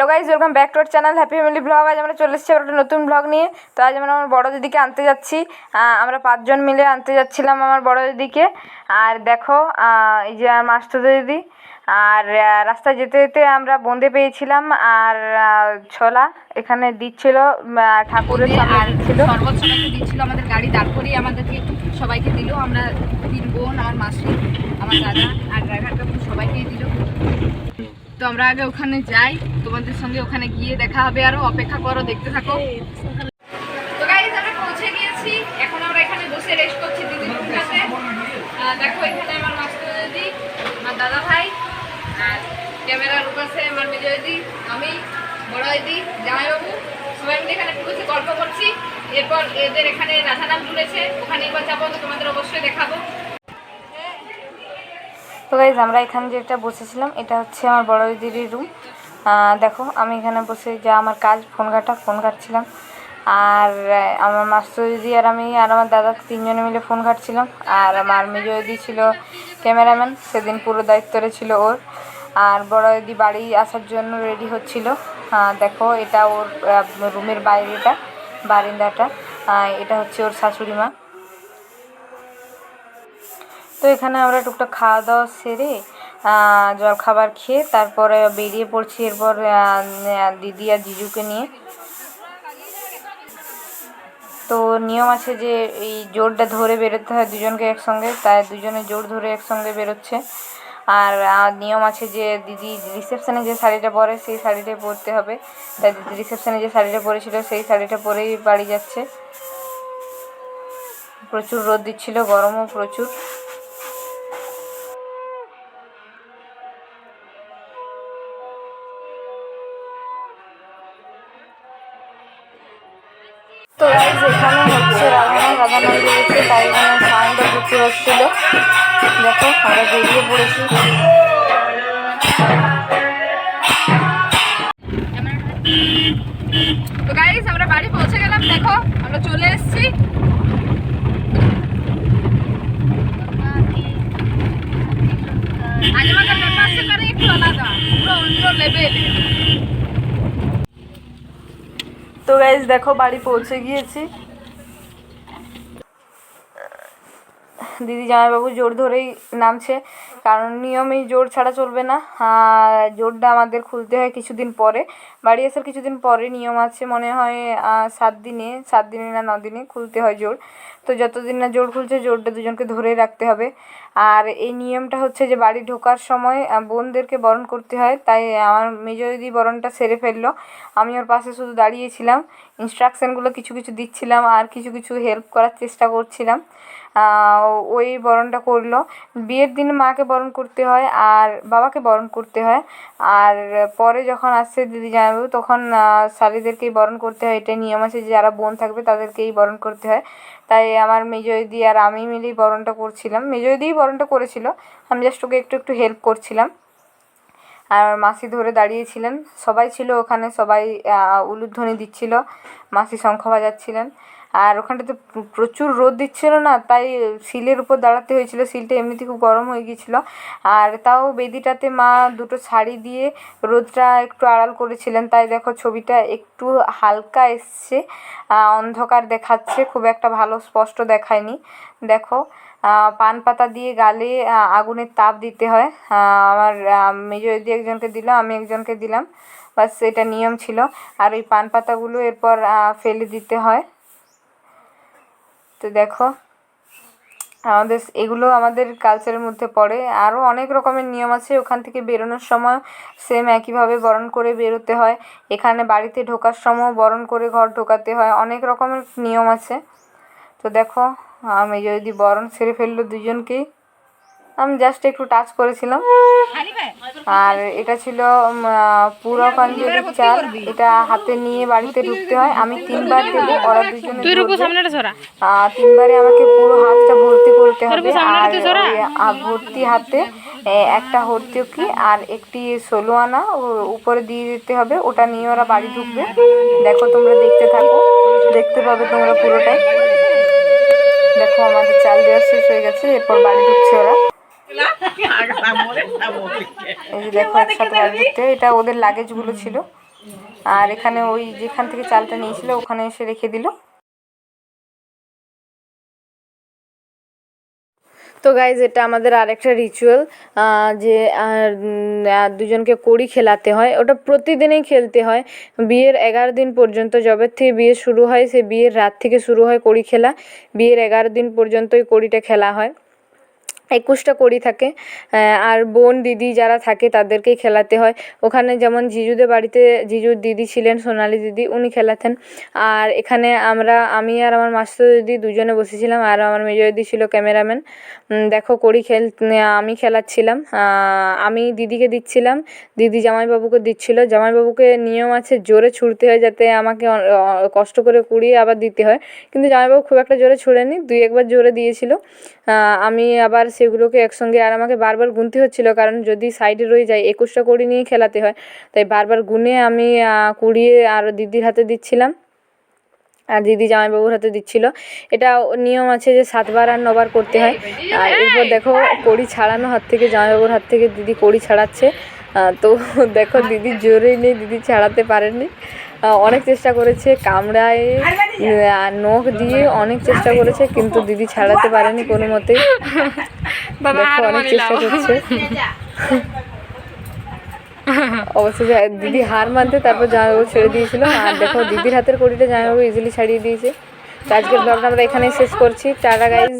Hello guys, welcome back to our channel happy family blog. আজ আমরা চলে এসেছি একটা নতুন ব্লগ নিয়ে। তো আজ আমরা আমার বড় দিদিকে আনতে যাচ্ছি। আমরা 5 জন মিলে আনতে যাচ্ছিলাম আমার বড় দিদিকে। আর দেখো এই যে আমার মাস্টার দিদি। আর রাস্তায় যেতে যেতে আমরা বোঁদে পেয়েছিলাম আর ছোলা এখানে দিচ্ছিল, ঠাকুরের সামনে দিচ্ছিল, শরবত সবাইকে দিচ্ছিল। আমাদের গাড়ি দাঁড় করিয়ে আমাদেরকে সবাইকে দিল। আমরা 3 বোন আর মাসি, আমার দাদা আর ড্রাইভার কাকু সবাইকেই দিল। তো আমরা আগে ওখানে যাই, তোমাদের সঙ্গে ওখানে গিয়ে দেখা হবে। আরো অপেক্ষা করো, দেখতে থাকো। তো গাইস, আমরা পৌঁছে গিয়েছি। এখন আমরা এখানে বসে রেস্ট করছি দিদির কাছে। দেখো এখানে আমার মাস্টার দিদি, আমার দাদা ভাই, আর ক্যামেরার উপরে আমার মেজো দিদি, আমি, বড় দিদি, জামাইবাবু, সবাই মিলে এখানে বসে গল্প করছি। এরপর এদের এখানে রাধা নাম জুড়েছে, ওখানে একবার যাবো, তো তোমাদের অবশ্যই দেখাবো। তো গাইজ আমরা এখানে যেটা বসেছিলাম এটা হচ্ছে আমার বড় দিদির রুম। দেখো আমি এখানে বসে যা আমার কাজ ফোন ঘাটছিলাম। আর আমার মাস্টার দিদি আর আমি আর আমার দাদা 3 জনে মিলে ফোন ঘাটছিলাম। আর আমার মেজো দিদি ছিল ক্যামেরাম্যান, সেদিন পুরো দায়িত্বরে ছিল ওর। আর বড় দিদি বাড়ি আসার জন্য রেডি হচ্ছিল। দেখো এটা ওর রুমের বাইরেটা, বারান্দাটা, এটা হচ্ছে ওর শাশুড়ি মা। তো এখানে আমরা টুকটাক খাওয়া দাওয়া সেরে জলখাবার খেয়ে তারপরে বেরিয়ে পড়ছি। এরপর দিদি আর জিজুকে নিয়ে। তো নিয়ম আছে যে এই জোরটা ধরে বেরোতে হয় দুজনকে একসঙ্গে, তাই দুজনে জোর ধরে একসঙ্গে বেরোচ্ছে। আর নিয়ম আছে যে দিদি রিসেপশানে যে শাড়িটা পরে সেই শাড়িটাই পরতে হবে। তাই দিদি রিসেপশানে যে শাড়িটা পরেছিল সেই শাড়িটা পরেই বাড়ি যাচ্ছে। প্রচুর রোদ দিচ্ছিল, গরমও প্রচুর। তো গাইজ এখানে হচ্ছে রাধানাম দিয়েছে, তাই এখানে সাউন্ডটা প্রচুর হচ্ছিল। দেখো আমরা বেরিয়ে পড়েছি। তো গাইস আমরা বাড়ি পৌঁছে গেলাম। দেখো আমরা চলে এসেছি। আজ আমাদের ব্যাপারটা করে একটু আলাদা, পুরো অন্য লেভেল। তো গাইজ দেখো বাড়ি পৌঁছে গিয়েছি। দিদি জামাইবাবু জোর ধরেই নামছে, কারণ নিয়মেই জোর ছাড়া চলবে না। জোরটা আমাদের খুলতে হয় কিছুদিন পরে, বাড়ি আসার কিছুদিন পরে নিয়ম আছে মনে হয় 7 দিনে না 9 দিনে খুলতে হয় জোর। তো যতদিন না জোর খুলছে জোরটা দুজনকে ধরেই রাখতে হবে। আর এই নিয়মটা হচ্ছে যে বাড়ি ঢোকার সময় বোনদেরকে বরণ করতে হয়। তাই আমার মেজো দিদি বরণটা সেরে ফেললো, আমি ওর পাশে শুধু দাঁড়িয়েছিলাম, ইনস্ট্রাকশানগুলো কিছু কিছু দিচ্ছিলাম আর কিছু কিছু হেল্প করার চেষ্টা করছিলাম। ওই বরণটা করলো। বিয়ের দিন মাকে বরণ করতে হয় আর বাবাকে বরণ করতে হয়। আর পরে যখন আসছে দিদি জামাইবাবু তখন শালিদেরকেই বরণ করতে হয়। এটাই নিয়ম আছে যে যারা বোন থাকবে তাদেরকেই বরণ করতে হয়। তাই আমার মেজো দিদি আর আমি মিলেই বরণটা করছিলাম। মেজো দিদিই বরণটা করেছিল, আমি জাস্ট ওকে একটু একটু হেল্প করছিলাম। আর মাসি ধরে দাঁড়িয়েছিলেন, সবাই ছিল ওখানে, সবাই উলুধ্বনি দিচ্ছিল, মাসি শঙ্খ বাজাচ্ছিলেন। আর ওখানটাতে প্রচুর রোদ দিচ্ছিল না, তাই শিলের উপর দাঁড়াতে হয়েছিল। শিলটা এমনিতে খুব গরম হয়ে গিয়েছিলো। আর তাও বেদিটাতে মা দুটো শাড়ি দিয়ে রোদটা একটু আড়াল করেছিলেন, তাই দেখো ছবিটা একটু হালকা এসছে, অন্ধকার দেখাচ্ছে, খুব একটা ভালো স্পষ্ট দেখায়নি। দেখো পান পাতা দিয়ে গালে আগুনের তাপ দিতে হয়। আমার মেজো দিদি একজনকে দিল, আমি একজনকে দিলাম, বাস এটা নিয়ম ছিল। আর ওই পান পাতাগুলো এরপর ফেলে দিতে হয়। তো দেখো এগুলো আমাদের কালচারের মধ্যে পড়ে। আরও অনেক রকমের নিয়ম আছে। ওখান থেকে বেরোনোর সময় সেম একইভাবে বরণ করে বেরোতে হয়। এখানে বাড়িতে ঢোকার সময় বরণ করে ঘর ঢোকাতে হয়, অনেক রকমের নিয়ম আছে। তো দেখো আমি যদি বরণ সেরে ফেললো দুজনকেই, আমি জাস্ট একটু টাচ করেছিলাম। আর এটা ছিল পুরো পাঞ্জাবির চাল, এটা হাতে নিয়ে বাড়িতে ঢুকতে হয়। আমি 3বার দেবো, ওরা দুজনে 3বারে আমাকে পুরো হাতটা ভর্তি করতে হবে। আর ভর্তি হাতে একটা হর্তুকি আর একটি 16 আনা উপরে দিয়ে দিতে হবে, ওটা নিয়ে ওরা বাড়ি ঢুকবে। দেখো তোমরা দেখতে থাকো, দেখতে পাবে তোমরা পুরোটাই। দেখো আমাদের চাল দেওয়া শেষ হয়ে গেছে, এরপর বাড়ি ঢুকছে ওরা। এই যে দেখো একসাথে বাড়ি ঢুকতে, এটা ওদের লাগেজগুলো ছিল। আর এখানে ওই যেখান থেকে চালটা নিয়েছিল ওখানে এসে রেখে দিল। তো গাইজ এটা আমাদের আরেকটা রিচুয়াল, যে দুজনকে কড়ি খেলাতে হয়। ওটা প্রতিদিনই খেলতে হয় বিয়ের 11 দিন পর্যন্ত। যবে থেকে বিয়ে শুরু হয় সে বিয়ের রাত থেকে শুরু হয় কড়ি খেলা। বিয়ের 11 দিন পর্যন্ত ওই কড়িটা খেলা হয়। 21টা কড়ি থাকে। আর বোন দিদি যারা থাকে তাদেরকেই খেলাতে হয়। ওখানে যেমন জিজুদের বাড়িতে জিজুর দিদি ছিলেন, সোনালি দিদি, উনি খেলাতেন। আর এখানে আমি আর আমার মাসিতো দিদি দুজনে বসেছিলাম, আর আমার মেজো দিদি ছিল ক্যামেরাম্যান। দেখো কড়ি আমি খেলাচ্ছিলাম, আমি দিদিকে দিচ্ছিলাম, দিদি জামাইবাবুকে দিচ্ছিল। জামাইবাবুকে নিয়ম আছে জোরে ছুঁড়তে হয় যাতে আমাকে কষ্ট করে কুড়িয়ে আবার দিতে হয়, কিন্তু জামাইবাবু খুব একটা জোরে ছুঁড়েনি, 2-1বার জোরে দিয়েছিল। আমি আবার সেগুলোকে একসঙ্গে, আর আমাকে বারবার গুনতে হচ্ছিলো কারণ যদি সাইডে রয়ে যায় 21টা কড়ি নিয়ে খেলাতে হয়, তাই বারবার গুনে আমি কুড়িয়ে আর দিদির হাতে দিচ্ছিলাম, আর দিদি জামাইবাবুর হাতে দিচ্ছিল। এটা নিয়ম আছে যে 7বার আর 9বার করতে হয়। আর এরপর দেখো কড়ি ছাড়ানো হাত থেকে, জামাইবাবুর হাত থেকে দিদি কড়ি ছাড়াচ্ছে। তো দেখো দিদি জোরেই নেই, দিদি ছাড়াতে পারেনি, অনেক চেষ্টা করেছে, কামড়ায় নখ দিয়ে অনেক চেষ্টা করেছে, কিন্তু দিদি ছাড়াতে পারেনি কোনো মতেই। দেখো অনেক চেষ্টা করছে। অবশ্যই দিদি হার মানতে তারপর জামাইবাবু ছেড়ে দিয়েছিল। আর দেখো দিদির হাতের কড়িটা জামাইবাবু ইজিলি ছাড়িয়ে দিয়েছে। তো আজকের ব্লগটা আমরা এখানেই শেষ করছি। Tata guys.